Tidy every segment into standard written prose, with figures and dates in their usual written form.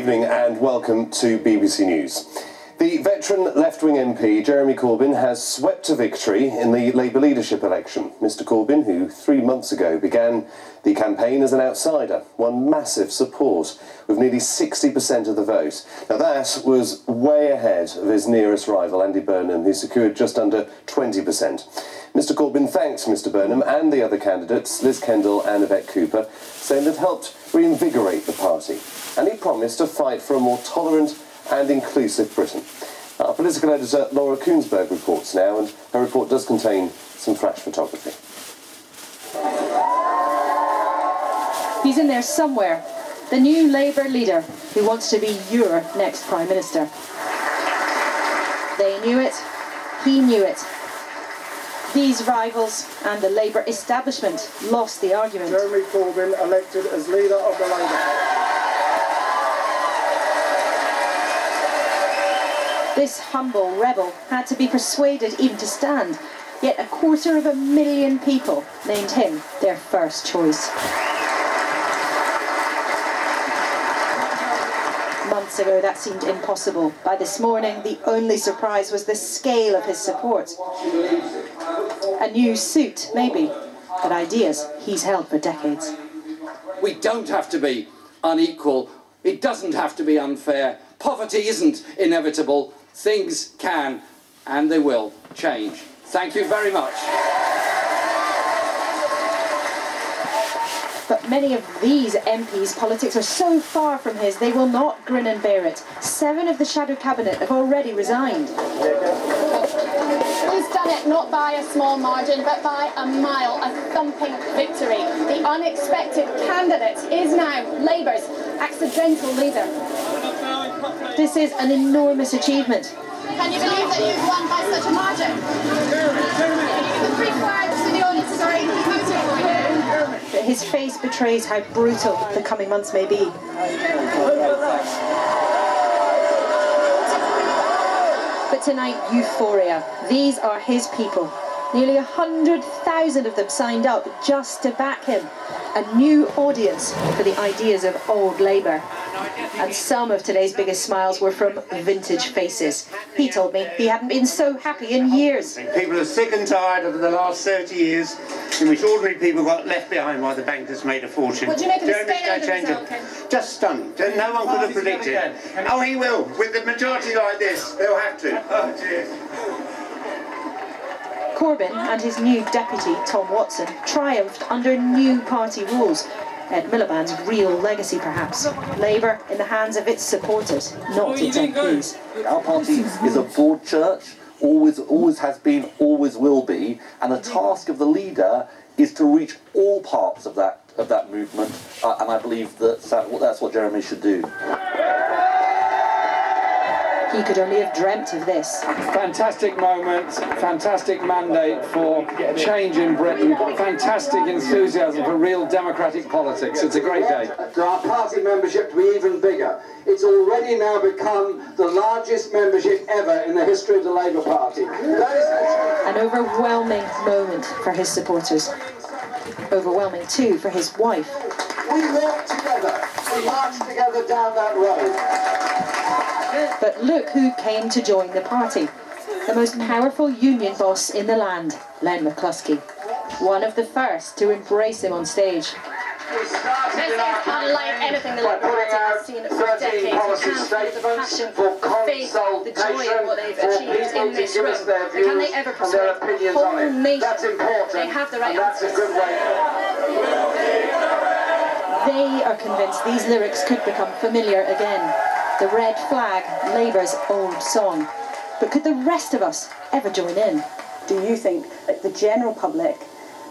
evening and welcome to BBC News. The veteran left-wing MP Jeremy Corbyn has swept to victory in the Labour leadership election. Mr Corbyn, who 3 months ago began the campaign as an outsider, won massive support with nearly 60% of the vote. Now that was way ahead of his nearest rival Andy Burnham, who secured just under 20%. Mr Corbyn thanked Mr Burnham and the other candidates, Liz Kendall and Yvette Cooper, saying they've helped reinvigorate the party. And he promised to fight for a more tolerant and inclusive Britain. Our political editor Laura Koonsberg reports now, and her report does contain some flash photography. He's in there somewhere, the new Labour leader who wants to be your next Prime Minister. They knew it, he knew it. These rivals and the Labour establishment lost the argument. Jeremy Corbyn elected as leader of the Labour Party. This humble rebel had to be persuaded even to stand, yet 250,000 people named him their first choice. Months ago that seemed impossible. By this morning the only surprise was the scale of his support. A new suit, maybe, but ideas he's held for decades. We don't have to be unequal. It doesn't have to be unfair. Poverty isn't inevitable. Things can and they will change. Thank you very much. But many of these MPs' politics are so far from his, they will not grin and bear it. 7 of the shadow cabinet have already resigned. He's done it not by a small margin, but by a mile, a thumping victory. The unexpected candidate is now Labour's accidental leader. This is an enormous achievement. Can you believe that you've won by such a margin? The 3 flags to the audience is already voting for you. But his face betrays how brutal the coming months may be. But tonight, euphoria. These are his people. Nearly 100,000 of them signed up just to back him. A new audience for the ideas of old Labour. And some of today's biggest smiles were from vintage faces. He told me he hadn't been so happy in years. People are sick and tired of the last 30 years in which ordinary people got left behind while the bankers made a fortune. What do you make of the scale of the result, Ken? Just stunning. No one could have predicted. Oh, he will. With the majority like this, they'll have to. Oh, dear. Corbyn and his new deputy, Tom Watson, triumphed under new party rules. Ed Miliband's real legacy, perhaps. Labour in the hands of its supporters, not its MPs. Our party is a broad church, always has been, always will be, and the task of the leader is to reach all parts of that movement, and I believe that's what Jeremy should do. He could only have dreamt of this. Fantastic moment, fantastic mandate for change in Britain, fantastic enthusiasm for real democratic politics. It's a great day. For our party membership to be even bigger. It's already now become the largest membership ever in the history of the Labour Party. An overwhelming moment for his supporters. Overwhelming too for his wife. We walked together, we marched together down that road. But look who came to join the party. The most powerful union boss in the land, Len McCluskey. One of the first to embrace him on stage. This is unlike anything the Labour Party has seen for decades. You can't feel the passion, the faith, the joy of what they've achieved in this room. But can they ever persuade the whole nation they have the right answers? They are convinced these lyrics could become familiar again. The red flag, Labour's old song. But could the rest of us ever join in? Do you think that the general public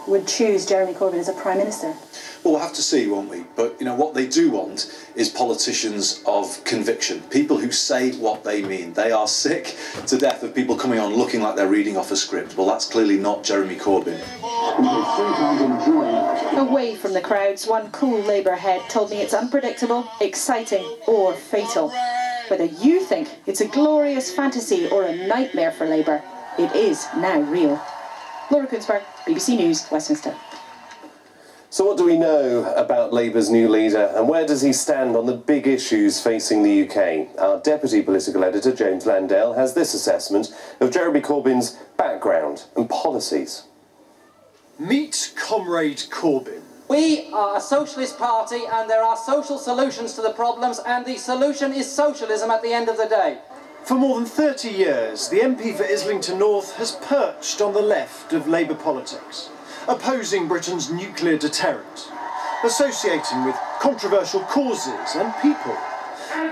would choose Jeremy Corbyn as a Prime Minister? Well, we'll have to see, won't we? But, you know, what they do want is politicians of conviction, people who say what they mean. They are sick to death of people coming on looking like they're reading off a script. Well, that's clearly not Jeremy Corbyn. Away from the crowds, one cool Labour head told me it's unpredictable, exciting or fatal. Whether you think it's a glorious fantasy or a nightmare for Labour, it is now real. Laura Koonsberg, BBC News, Westminster. So what do we know about Labour's new leader, and where does he stand on the big issues facing the UK? Our deputy political editor, James Landale, has this assessment of Jeremy Corbyn's background and policies. Meet Comrade Corbyn. We are a socialist party and there are social solutions to the problems, and the solution is socialism at the end of the day. For more than 30 years, the MP for Islington North has perched on the left of Labour politics, opposing Britain's nuclear deterrent, associating with controversial causes and people,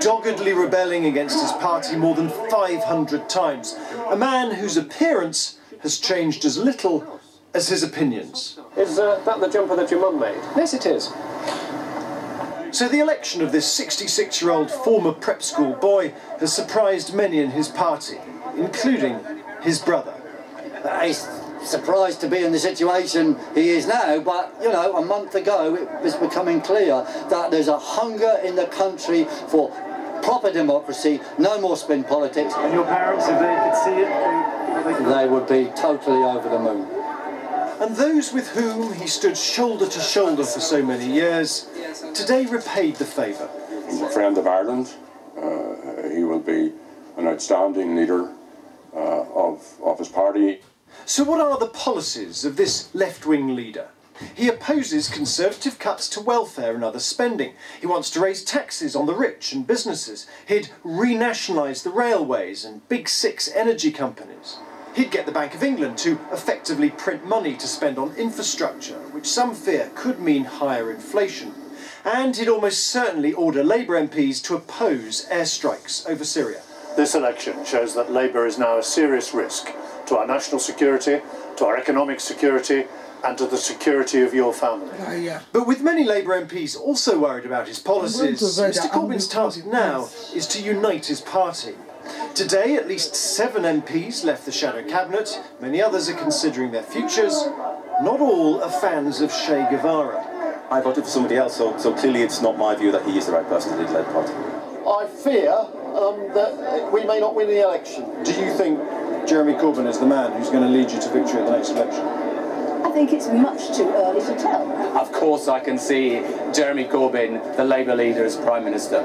doggedly rebelling against his party more than 500 times, a man whose appearance has changed as little as his opinions. Is that the jumper that your mum made? Yes, it is. So the election of this 66-year-old former prep school boy has surprised many in his party, including his brother. He's surprised to be in the situation he is now, but, you know, a month ago it was becoming clear that there's a hunger in the country for proper democracy, no more spin politics. And your parents, if they could see it, they would be totally over the moon. And those with whom he stood shoulder to shoulder for so many years, today repaid the favour. He's a friend of Ireland. He will be an outstanding leader of his party. So what are the policies of this left-wing leader? He opposes Conservative cuts to welfare and other spending. He wants to raise taxes on the rich and businesses. He'd renationalise the railways and big six energy companies. He'd get the Bank of England to effectively print money to spend on infrastructure, which some fear could mean higher inflation. And he'd almost certainly order Labour MPs to oppose airstrikes over Syria. This election shows that Labour is now a serious risk to our national security, to our economic security, and to the security of your family. But with many Labour MPs also worried about his policies, Mr Corbyn's task now is to unite his party. Today, at least 7 MPs left the shadow cabinet. Many others are considering their futures. Not all are fans of Che Guevara. I voted for somebody else, so clearly it's not my view that he is the right person to lead the Labour Party. I fear that we may not win the election. Do you think Jeremy Corbyn is the man who's going to lead you to victory at the next election? I think it's much too early to tell. Of course I can see Jeremy Corbyn, the Labour leader, as Prime Minister.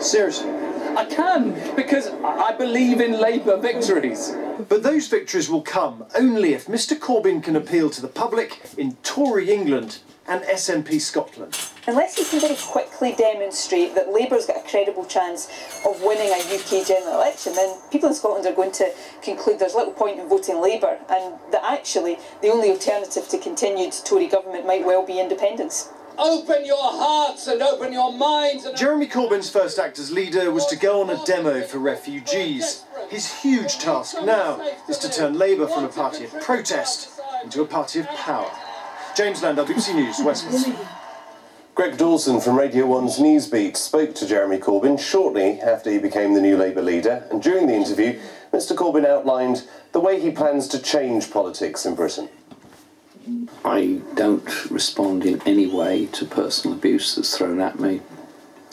Seriously? I can, because I believe in Labour victories. But those victories will come only if Mr Corbyn can appeal to the public in Tory England and SNP Scotland. Unless he can very quickly demonstrate that Labour's got a credible chance of winning a UK general election, then people in Scotland are going to conclude there's little point in voting Labour, and that actually the only alternative to continued Tory government might well be independence. Open your hearts and open your minds. Jeremy Corbyn's first act as leader was to go on a demo for refugees. His huge task now is to turn Labour from a party of protest into a party of power. James Landale, BBC News, Westminster. Greg Dawson from Radio 1's Newsbeat spoke to Jeremy Corbyn shortly after he became the new Labour leader, and during the interview, Mr Corbyn outlined the way he plans to change politics in Britain. I don't respond in any way to personal abuse that's thrown at me.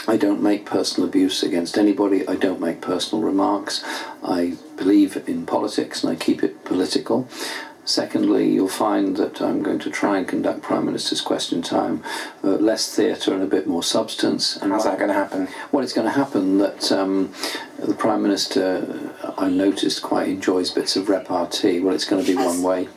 I don't make personal abuse against anybody. I don't make personal remarks. I believe in politics and I keep it political. Secondly, you'll find that I'm going to try and conduct Prime Minister's Question Time, less theatre and a bit more substance. And how's that going to happen? Well, it's going to happen that the Prime Minister, I noticed, quite enjoys bits of repartee. Well, it's going to be one way,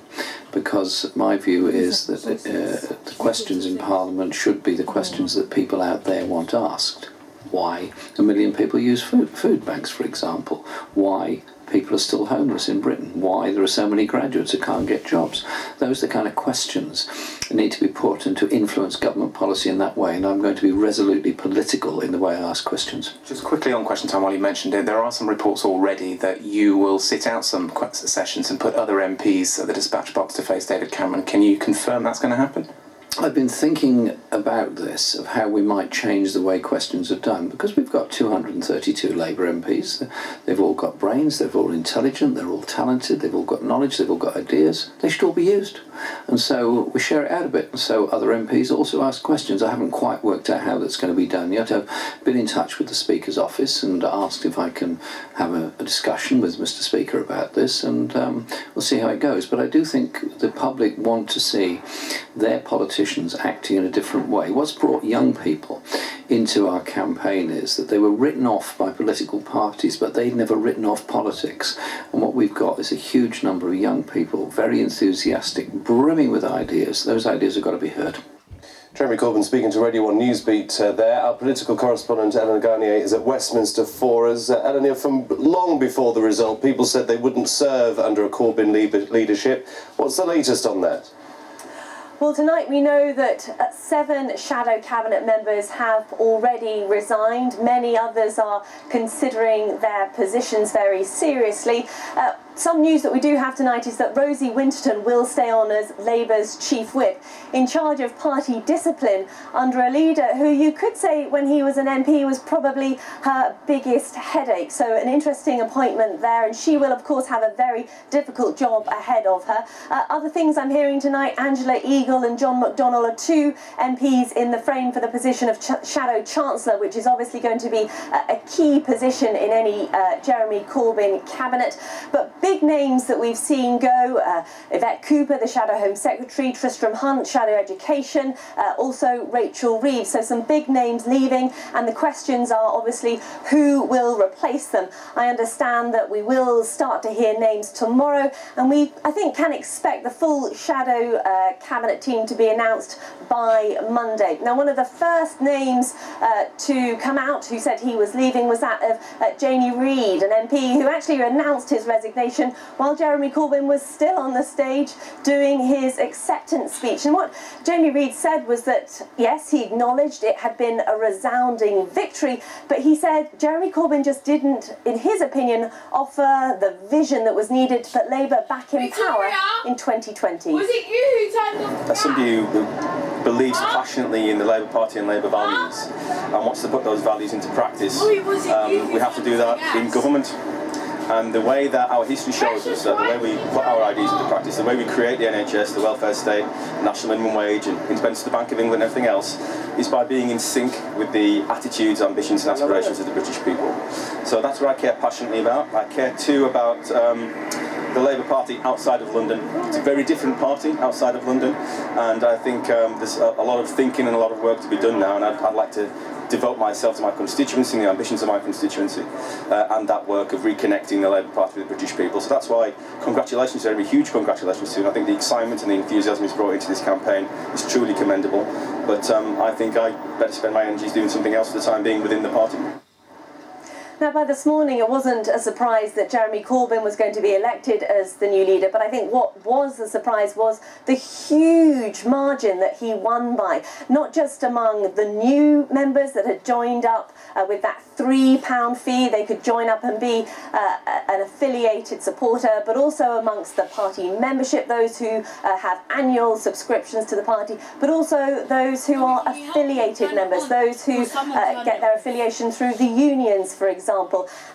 because my view is that the questions in Parliament should be the questions that people out there want asked. Why 1 million people use food banks, for example? Why people are still homeless in Britain? Why there are so many graduates who can't get jobs? Those are the kind of questions that need to be put and to influence government policy in that way, and I'm going to be resolutely political in the way I ask questions. Just quickly on Question Time, while you mentioned it, there are some reports already that you will sit out some sessions and put other MPs at the dispatch box to face David Cameron. Can you confirm that's going to happen? I've been thinking about this, of how we might change the way questions are done, because we've got 232 Labour MPs. They've all got brains, they're all intelligent, they're all talented, they've all got knowledge, they've all got ideas. They should all be used. And so we share it out a bit, and so other MPs also ask questions. I haven't quite worked out how that's going to be done yet. I've been in touch with the Speaker's office and asked if I can have a discussion with Mr Speaker about this, and we'll see how it goes. But I do think the public want to see their politicians acting in a different way. What's brought young people into our campaign is that they were written off by political parties, but they'd never written off politics. And what we've got is a huge number of young people, very enthusiastic, brimming with ideas. Those ideas have got to be heard. Jeremy Corbyn speaking to Radio 1 Newsbeat there. Our political correspondent Eleanor Garnier is at Westminster for us. Eleanor, from long before the result, people said they wouldn't serve under a Corbyn leadership. What's the latest on that? Well, tonight we know that 7 shadow cabinet members have already resigned. Many others are considering their positions very seriously. Some news that we do have tonight is that Rosie Winterton will stay on as Labour's chief whip, in charge of party discipline under a leader who you could say when he was an MP was probably her biggest headache. So an interesting appointment there, and she will of course have a very difficult job ahead of her. Other things I'm hearing tonight, Angela Eagle and John McDonnell are 2 MPs in the frame for the position of Shadow Chancellor, which is obviously going to be a key position in any Jeremy Corbyn cabinet. But big names that we've seen go, Yvette Cooper, the Shadow Home Secretary, Tristram Hunt, Shadow Education, also Rachel Reeves. So some big names leaving, and the questions are obviously who will replace them. I understand that we will start to hear names tomorrow, and we, I think, can expect the full Shadow Cabinet team to be announced by Monday. Now, one of the first names to come out who said he was leaving was that of Jamie Reid, an MP who actually announced his resignation while Jeremy Corbyn was still on the stage doing his acceptance speech. And what Jamie Reid said was that, yes, he acknowledged it had been a resounding victory, but he said Jeremy Corbyn just didn't, in his opinion, offer the vision that was needed to put Labour back in power in 2020. Was it you who turned off? As somebody who believes passionately in the Labour Party and Labour values and wants to put those values into practice, we have to do that in government. And the way that our history shows us, the way we put our ideas into practice, the way we create the NHS, the welfare state, national minimum wage and independence of the Bank of England and everything else, is by being in sync with the attitudes, ambitions and aspirations of the British people. So that's what I care passionately about. I care too about the Labour Party outside of London. It's a very different party outside of London, and I think there's a lot of thinking and a lot of work to be done now, and I'd like to devote myself to my constituency and the ambitions of my constituency and that work of reconnecting the Labour Party with the British people. So that's why congratulations, Jeremy, huge congratulations to you. And I think the excitement and the enthusiasm he's brought into this campaign is truly commendable. But I think I better spend my energies doing something else for the time being within the party. Now, by this morning, it wasn't a surprise that Jeremy Corbyn was going to be elected as the new leader, but I think what was a surprise was the huge margin that he won by, not just among the new members that had joined up with that £3 fee, they could join up and be an affiliated supporter, but also amongst the party membership, those who have annual subscriptions to the party, but also those who are affiliated members, those who get their affiliation through the unions, for example.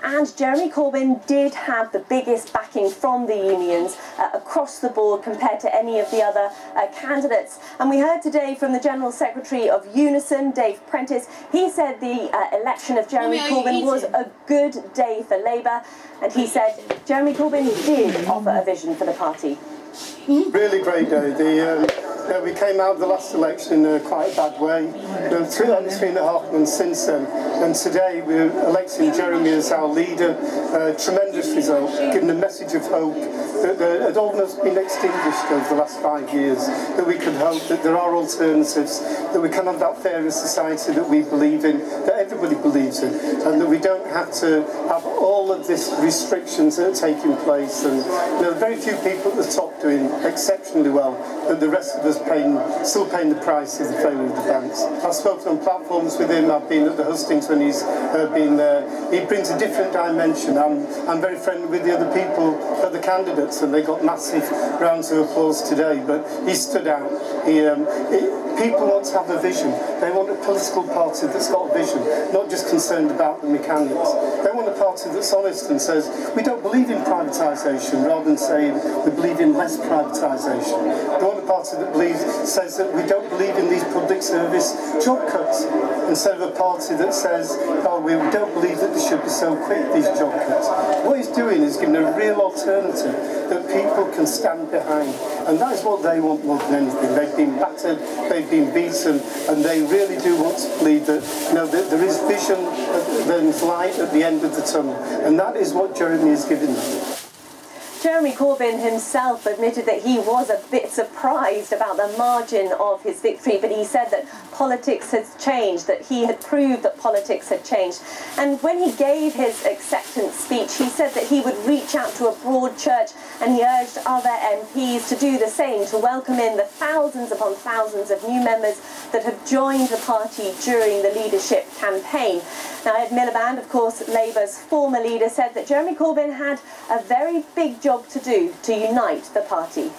And Jeremy Corbyn did have the biggest backing from the unions across the board compared to any of the other candidates. And we heard today from the General Secretary of Unison, Dave Prentice. He said the election of Jeremy Corbyn was a good day for Labour, and he said Jeremy Corbyn did offer a vision for the party. Really great day. We came out of the last election in quite a bad way. 3.5 months since then, and today we're electing Jeremy as our leader. Tremendous result, giving a message of hope that had almost been extinguished over the last 5 years, that we can hope that there are alternatives, that we can have that fairer society that we believe in, that everybody believes in, and that we don't have to have all of these restrictions that are taking place. And there are very few people at the top doing exceptionally well, but the rest of us still paying the price of the failure of the banks. I've spoken on platforms with him, I've been at the hustings when he's been there. He brings a different dimension. I'm very friendly with the other people, other candidates, and they got massive rounds of applause today, but he stood out. People want to have a vision. They want a political party that's got a vision, not just concerned about the mechanics. They want a party party that's honest and says we don't believe in privatisation, rather than saying we believe in less privatisation. They want a party that says that we don't believe in these public service job cuts, instead of a party that says, oh, we don't believe that they should be so quick, these job cuts. What he's doing is giving a real alternative that people can stand behind, and that is what they want more than anything. They've been battered, they've been beaten, and they really do want to believe that, you know, that there is vision, there's light at the end of the tunnel, and that is what Jeremy is giving them. Jeremy Corbyn himself admitted that he was a bit surprised about the margin of his victory, but he said that politics has changed, that he had proved that politics had changed. And when he gave his acceptance speech, he said that he would reach out to a broad church, and he urged other MPs to do the same, to welcome in the thousands upon thousands of new members that have joined the party during the leadership campaign. Now, Ed Miliband, of course, Labour's former leader, said that Jeremy Corbyn had a very big job to do to unite the party.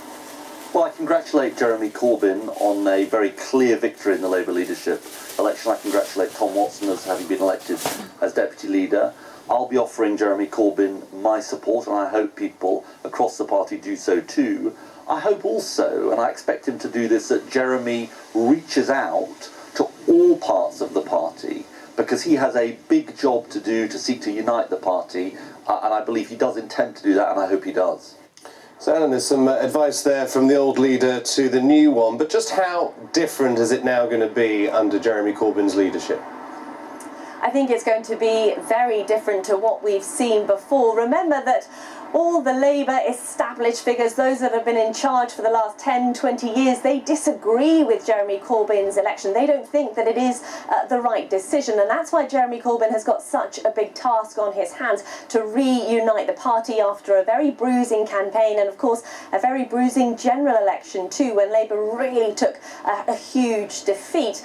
Well, I congratulate Jeremy Corbyn on a very clear victory in the Labour leadership election. I congratulate Tom Watson as having been elected as Deputy Leader. I'll be offering Jeremy Corbyn my support, and I hope people across the party do so too. I hope also, and I expect him to do this, that Jeremy reaches out to all parts of the party, because he has a big job to do to seek to unite the party, and I believe he does intend to do that, and I hope he does. So, Alan, there's some advice there from the old leader to the new one, but just how different is it now going to be under Jeremy Corbyn's leadership? I think it's going to be very different to what we've seen before. Remember that all the Labour established figures, those that have been in charge for the last 10, 20 years, they disagree with Jeremy Corbyn's election. They don't think that it is the right decision, and that's why Jeremy Corbyn has got such a big task on his hands to reunite the party after a very bruising campaign, and of course a very bruising general election too, when Labour really took a huge defeat.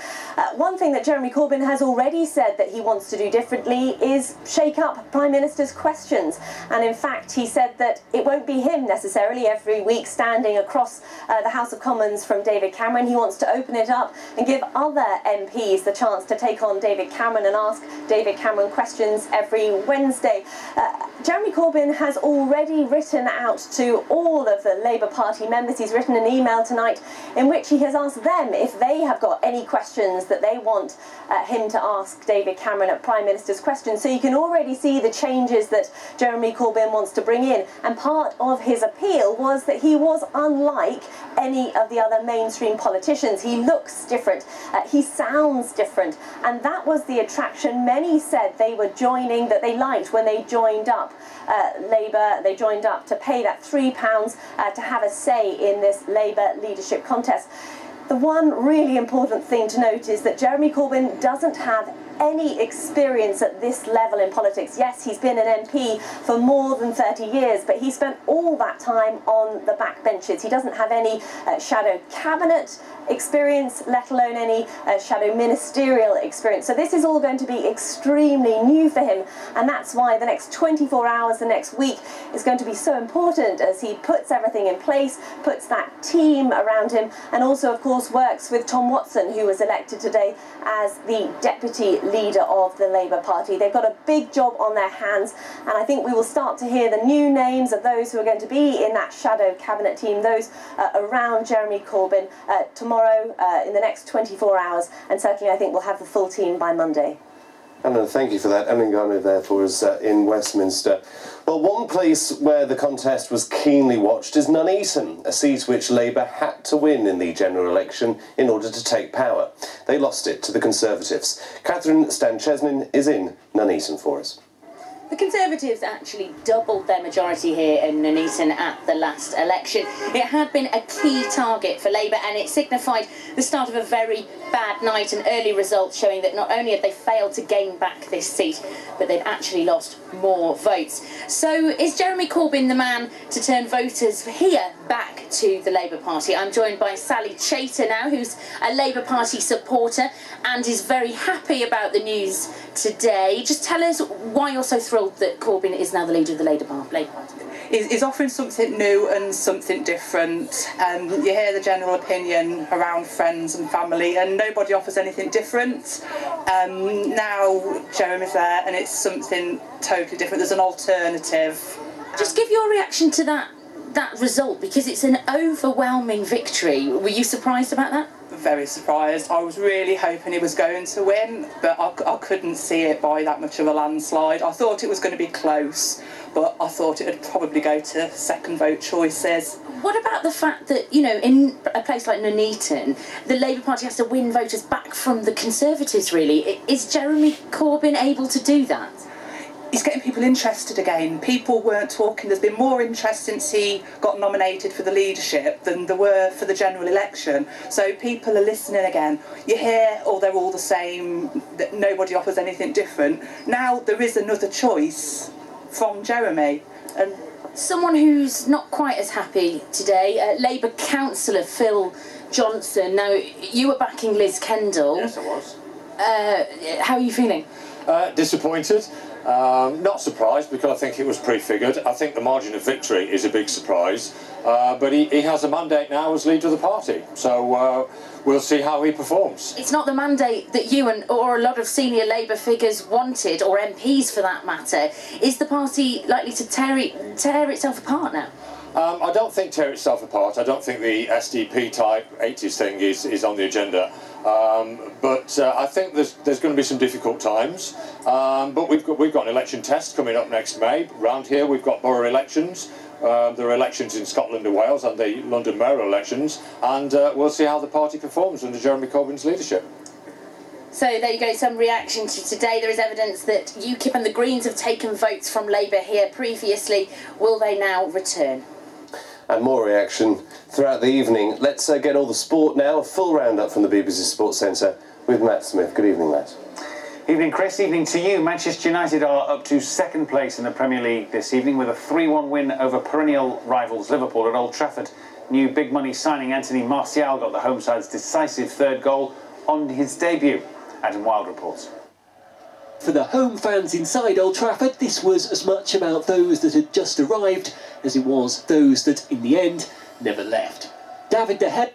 One thing that Jeremy Corbyn has already said that he wants to do differently is shake up Prime Minister's questions, and in fact he said that it won't be him necessarily every week standing across the House of Commons from David Cameron. He wants to open it up and give other MPs the chance to take on David Cameron and ask David Cameron questions every Wednesday. Jeremy Corbyn has already written out to all of the Labour Party members. He's written an email tonight in which he has asked them if they have got any questions that they want him to ask David Cameron at Prime Minister's questions. So you can already see the changes that Jeremy Corbyn wants to bring in, and part of his appeal was that he was unlike any of the other mainstream politicians. He looks different, he sounds different, and that was the attraction. Many said they were joining, that they liked when they joined up Labour. They joined up to pay that £3 to have a say in this Labour leadership contest. The one really important thing to note is that Jeremy Corbyn doesn't have any experience at this level in politics. Yes, he's been an MP for more than 30 years, but he spent all that time on the backbenches. He doesn't have any shadow cabinet experience, let alone any shadow ministerial experience. So this is all going to be extremely new for him, and that's why the next 24 hours, the next week, is going to be so important as he puts everything in place, puts that team around him, and also, of course, works with Tom Watson, who was elected today as the deputy leader of the Labour Party. They've got a big job on their hands, and I think we will start to hear the new names of those who are going to be in that shadow cabinet team, those around Jeremy Corbyn tomorrow, in the next 24 hours, and certainly I think we'll have the full team by Monday. Anna, thank you for that. Ellen Garner there for us in Westminster. Well, one place where the contest was keenly watched is Nuneaton, a seat which Labour had to win in the general election in order to take power. They lost it to the Conservatives. Catherine Stanchesnin is in Nuneaton for us. The Conservatives actually doubled their majority here in Nuneaton at the last election. It had been a key target for Labour, and it signified the start of a very bad night, and early results showing that not only had they failed to gain back this seat, but they'd actually lost more votes. So is Jeremy Corbyn the man to turn voters here back to the Labour Party? I'm joined by Sally Chater now, who's a Labour Party supporter and is very happy about the news today. Just tell us why you're so thrilled that Corbyn is now the leader of the Labour Party. is offering something new and something different. You hear the general opinion around friends and family, and nobody offers anything different. Now Jeremy's there, and it's something totally different. There's an alternative. Just give your reaction to that result, because it's an overwhelming victory. Were you surprised about that? Very surprised. I was really hoping he was going to win, but I couldn't see it by that much of a landslide. I thought it was going to be close, but I thought it would probably go to second vote choices. What about the fact that, you know, in a place like Nuneaton, the Labour Party has to win voters back from the Conservatives, really? Is Jeremy Corbyn able to do that? He's getting people interested again. People weren't talking. There's been more interest since he got nominated for the leadership than there were for the general election. So people are listening again. You hear, oh, they're all the same, that nobody offers anything different. Now there is another choice from Jeremy. And someone who's not quite as happy today, Labour councillor Phil Johnson. Now, you were backing Liz Kendall. Yes, I was. How are you feeling? Disappointed. Not surprised, because I think it was prefigured. I think the margin of victory is a big surprise, but he has a mandate now as leader of the party, so we'll see how he performs. It's not the mandate that you or a lot of senior Labour figures wanted, or MPs for that matter. Is the party likely to tear itself apart now? I don't think tear itself apart. I don't think the SDP type 80s thing is on the agenda. But I think there's going to be some difficult times. But we've got an election test coming up next May. Round here we've got borough elections. There are elections in Scotland and Wales and the London mayoral elections. And we'll see how the party performs under Jeremy Corbyn's leadership. So there you go, some reaction to today. There is evidence that UKIP and the Greens have taken votes from Labour here previously. Will they now return? And more reaction throughout the evening. Let's get all the sport now. A full roundup from the BBC Sports Centre with Matt Smith. Good evening, Matt. Evening, Chris. Evening to you. Manchester United are up to second place in the Premier League this evening with a 3-1 win over perennial rivals Liverpool at Old Trafford. New big money signing Anthony Martial got the home side's decisive third goal on his debut. Adam Wilde reports. For the home fans inside Old Trafford, this was as much about those that had just arrived as it was those that, in the end, never left. David De Gea